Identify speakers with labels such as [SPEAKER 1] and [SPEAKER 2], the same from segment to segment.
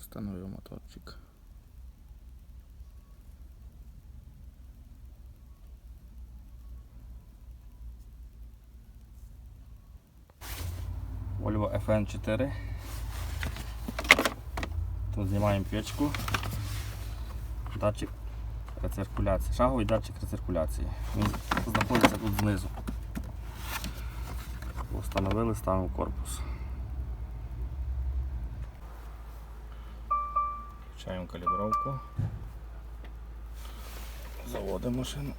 [SPEAKER 1] Встановив моторчик. Volvo FN4. Тут знімаємо печку. Датчик рециркуляції. Шаговий датчик рециркуляції. Він знаходиться тут знизу. Встановили, ставимо в корпус. Включаємо калібровку. Заводимо машину.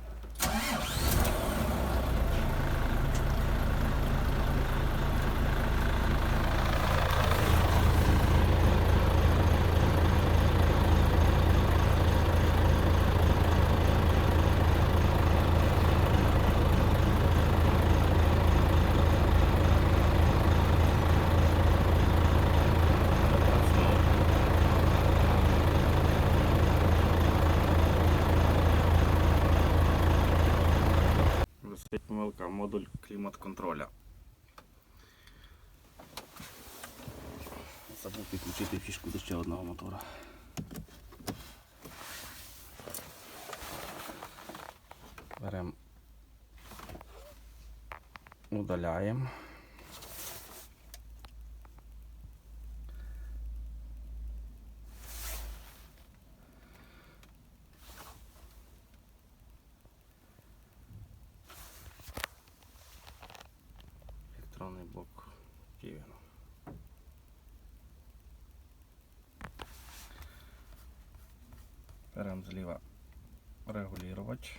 [SPEAKER 1] Висить помилка, модуль клімат-контроля. Забув підключити фішку до ще одного мотора. Беремо, удаляємо. Електронний блок Ківіна. Беремо зліва регулювач.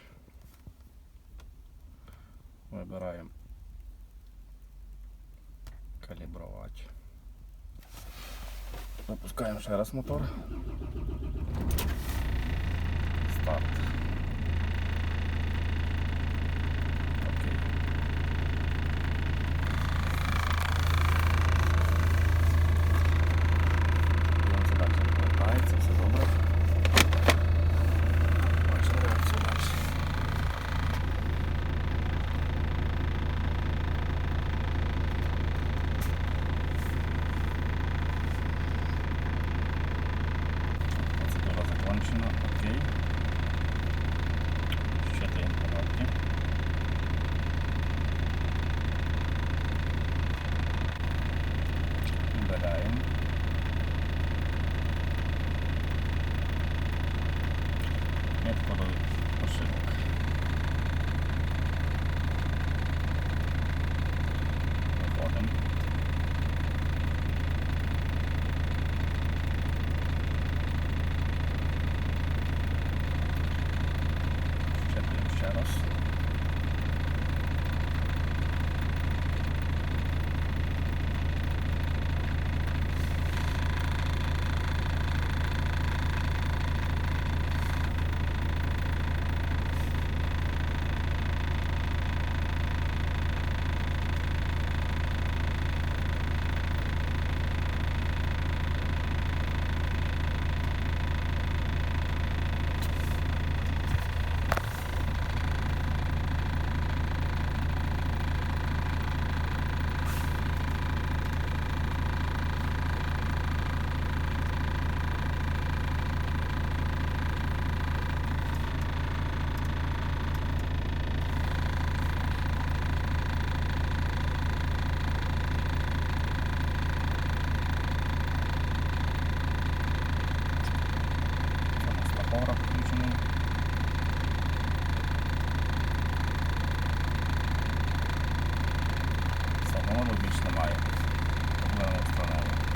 [SPEAKER 1] Вибираємо калібровач. Запускаємо ще раз мотор. Старт. Окей. Він задача повертається, все добре. Бачимо реакцію далі. Процедура закончена. Окей. Щитуємо податки. Удаляємо. Нет ходових ошибок. Виходимо. Щитуємо ще раз. Поворот включений. Самого більш немає. Проблеми встановлені.